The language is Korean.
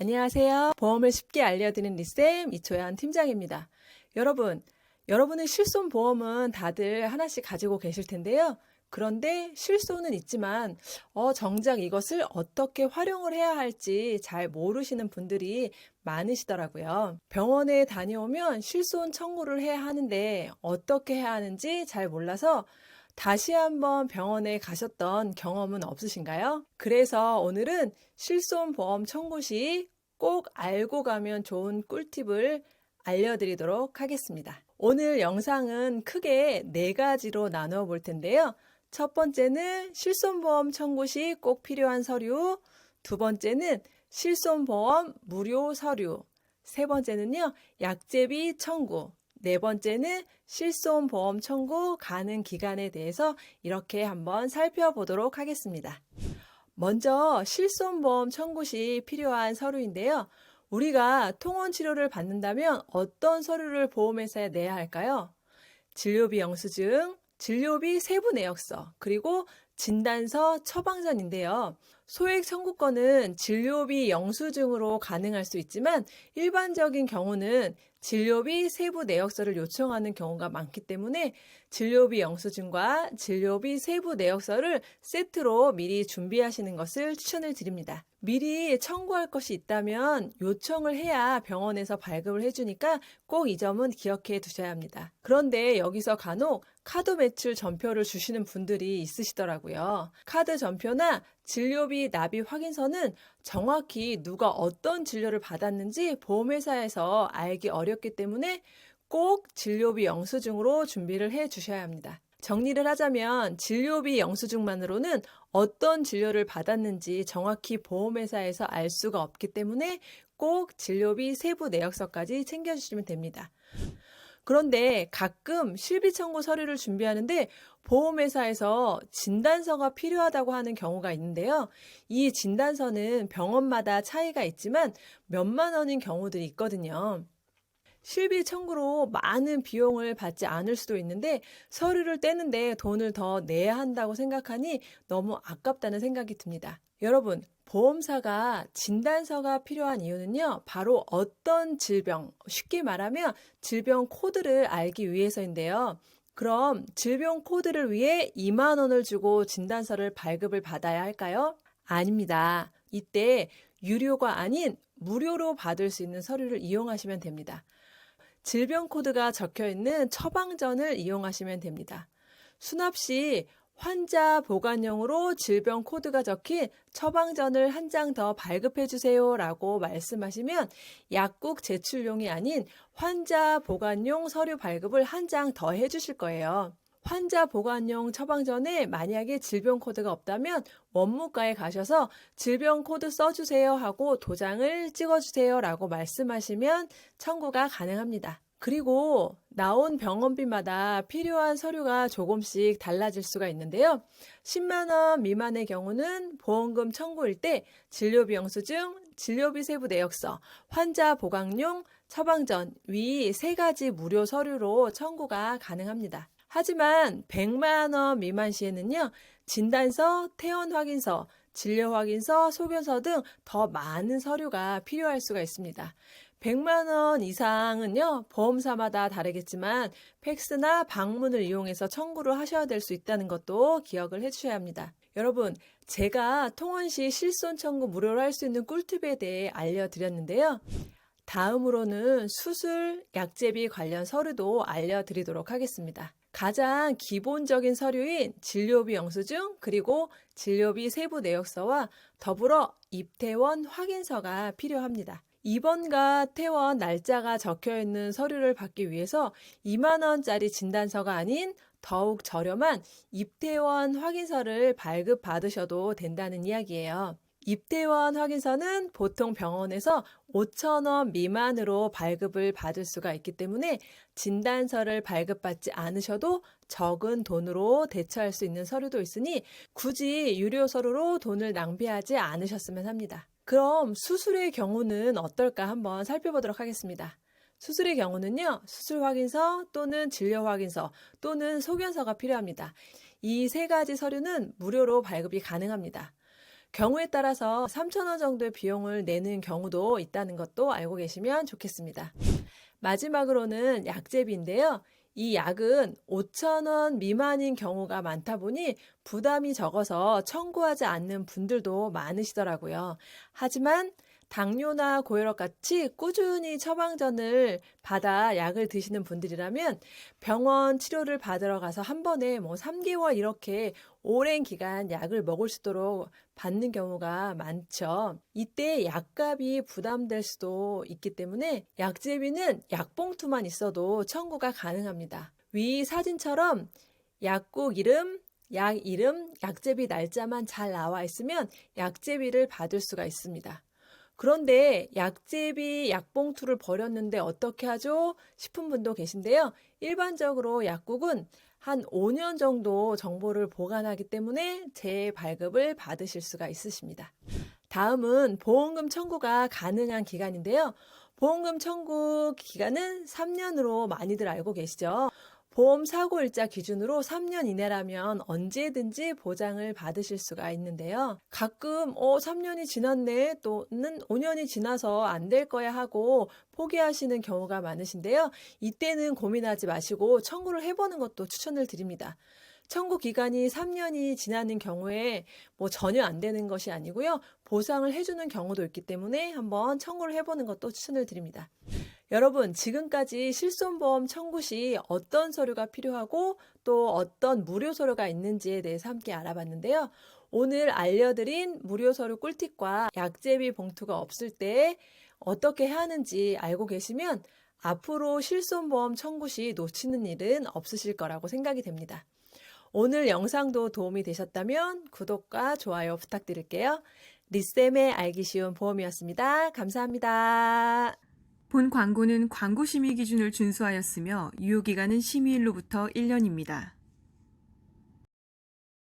안녕하세요. 보험을 쉽게 알려드리는 리쌤 이초연 팀장입니다. 여러분의 실손보험은 다들 하나씩 가지고 계실 텐데요. 그런데 실손은 있지만 정작 이것을 어떻게 활용을 해야 할지 잘 모르시는 분들이 많으시더라고요. 병원에 다녀오면 실손 청구를 해야 하는데 어떻게 해야 하는지 잘 몰라서 다시 한번 병원에 가셨던 경험은 없으신가요? 그래서 오늘은 실손보험 청구 시 꼭 알고 가면 좋은 꿀팁을 알려드리도록 하겠습니다. 오늘 영상은 크게 4가지로 나누어 볼 텐데요. 첫 번째는 실손보험 청구 시 꼭 필요한 서류, 두 번째는 실손보험 무료 서류, 세 번째는요, 약제비 청구, 네 번째는 실손보험 청구 가능 기간에 대해서 이렇게 한번 살펴보도록 하겠습니다. 먼저 실손보험 청구 시 필요한 서류인데요. 우리가 통원치료를 받는다면 어떤 서류를 보험회사에 내야 할까요? 진료비 영수증, 진료비 세부 내역서, 그리고 진단서, 처방전인데요. 소액 청구권은 진료비 영수증으로 가능할 수 있지만 일반적인 경우는 진료비 세부 내역서를 요청하는 경우가 많기 때문에 진료비 영수증과 진료비 세부 내역서를 세트로 미리 준비하시는 것을 추천을 드립니다. 미리 청구할 것이 있다면 요청을 해야 병원에서 발급을 해주니까 꼭 이 점은 기억해 두셔야 합니다. 그런데 여기서 간혹 카드 매출 전표를 주시는 분들이 있으시더라고요. 카드 전표나 진료비 납입 확인서는 정확히 누가 어떤 진료를 받았는지 보험회사에서 알기 어렵기 때문에 꼭 진료비 영수증으로 준비를 해 주셔야 합니다. 정리를 하자면 진료비 영수증만으로는 어떤 진료를 받았는지 정확히 보험회사에서 알 수가 없기 때문에 꼭 진료비 세부 내역서까지 챙겨주시면 됩니다. 그런데 가끔 실비청구 서류를 준비하는데 보험회사에서 진단서가 필요하다고 하는 경우가 있는데요. 이 진단서는 병원마다 차이가 있지만 몇만 원인 경우들이 있거든요. 실비 청구로 많은 비용을 받지 않을 수도 있는데 서류를 떼는데 돈을 더 내야 한다고 생각하니 너무 아깝다는 생각이 듭니다. 여러분, 보험사가 진단서가 필요한 이유는요, 바로 어떤 질병, 쉽게 말하면 질병 코드를 알기 위해서인데요. 그럼 질병 코드를 위해 2만 원을 주고 진단서를 발급을 받아야 할까요? 아닙니다. 이때 유료가 아닌 무료로 받을 수 있는 서류를 이용하시면 됩니다. 질병 코드가 적혀 있는 처방전을 이용하시면 됩니다. 수납 시 환자 보관용으로 질병 코드가 적힌 처방전을 한 장 더 발급해 주세요 라고 말씀하시면 약국 제출용이 아닌 환자 보관용 서류 발급을 한 장 더 해주실 거예요. 환자 보관용 처방전에 만약에 질병 코드가 없다면 원무과에 가셔서 질병 코드 써주세요 하고 도장을 찍어주세요 라고 말씀하시면 청구가 가능합니다. 그리고 나온 병원비마다 필요한 서류가 조금씩 달라질 수가 있는데요. 10만 원 미만의 경우는 보험금 청구일 때 진료비 영수증, 진료비 세부 내역서, 환자 보강용 처방전 위 3가지 무료 서류로 청구가 가능합니다. 하지만 100만 원 미만 시에는요. 진단서, 퇴원 확인서, 진료 확인서, 소견서 등 더 많은 서류가 필요할 수가 있습니다. 100만 원 이상은요. 보험사마다 다르겠지만 팩스나 방문을 이용해서 청구를 하셔야 될 수 있다는 것도 기억을 해주셔야 합니다. 여러분, 제가 통원 시 실손 청구 무료로 할 수 있는 꿀팁에 대해 알려드렸는데요. 다음으로는 수술, 약제비 관련 서류도 알려드리도록 하겠습니다. 가장 기본적인 서류인 진료비 영수증 그리고 진료비 세부 내역서와 더불어 입퇴원 확인서가 필요합니다. 입원과 퇴원 날짜가 적혀있는 서류를 받기 위해서 2만 원짜리 진단서가 아닌 더욱 저렴한 입퇴원 확인서를 발급받으셔도 된다는 이야기예요. 입퇴원 확인서는 보통 병원에서 5천 원 미만으로 발급을 받을 수가 있기 때문에 진단서를 발급받지 않으셔도 적은 돈으로 대처할 수 있는 서류도 있으니 굳이 유료 서류로 돈을 낭비하지 않으셨으면 합니다. 그럼 수술의 경우는 어떨까 한번 살펴보도록 하겠습니다. 수술의 경우는요, 수술 확인서 또는 진료 확인서 또는 소견서가 필요합니다. 이 3가지 서류는 무료로 발급이 가능합니다. 경우에 따라서 3,000원 정도의 비용을 내는 경우도 있다는 것도 알고 계시면 좋겠습니다. 마지막으로는 약제비인데요. 이 약은 5,000원 미만인 경우가 많다 보니 부담이 적어서 청구하지 않는 분들도 많으시더라고요. 하지만 당뇨나 고혈압 같이 꾸준히 처방전을 받아 약을 드시는 분들이라면 병원 치료를 받으러 가서 한 번에 3개월 이렇게 오랜 기간 약을 먹을 수 있도록 받는 경우가 많죠. 이때 약값이 부담될 수도 있기 때문에 약제비는 약봉투만 있어도 청구가 가능합니다. 위 사진처럼 약국 이름, 약 이름, 약제비 날짜만 잘 나와 있으면 약제비를 받을 수가 있습니다. 그런데 약제비 약봉투를 버렸는데 어떻게 하죠? 싶은 분도 계신데요. 일반적으로 약국은 한 5년 정도 정보를 보관하기 때문에 재발급을 받으실 수가 있으십니다. 다음은 보험금 청구가 가능한 기간인데요. 보험금 청구 기간은 3년으로 많이들 알고 계시죠? 보험 사고일자 기준으로 3년 이내라면 언제든지 보장을 받으실 수가 있는데요. 가끔 3년이 지났네 또는 5년이 지나서 안 될 거야 하고 포기하시는 경우가 많으신데요. 이때는 고민하지 마시고 청구를 해보는 것도 추천을 드립니다. 청구 기간이 3년이 지나는 경우에 전혀 안 되는 것이 아니고요. 보상을 해주는 경우도 있기 때문에 한번 청구를 해보는 것도 추천을 드립니다. 여러분, 지금까지 실손보험 청구 시 어떤 서류가 필요하고 또 어떤 무료 서류가 있는지에 대해서 함께 알아봤는데요. 오늘 알려드린 무료 서류 꿀팁과 약제비 봉투가 없을 때 어떻게 해야 하는지 알고 계시면 앞으로 실손보험 청구 시 놓치는 일은 없으실 거라고 생각이 됩니다. 오늘 영상도 도움이 되셨다면 구독과 좋아요 부탁드릴게요. 리쌤의 알기 쉬운 보험이었습니다. 감사합니다. 본 광고는 광고 심의 기준을 준수하였으며 유효기간은 심의일로부터 1년입니다.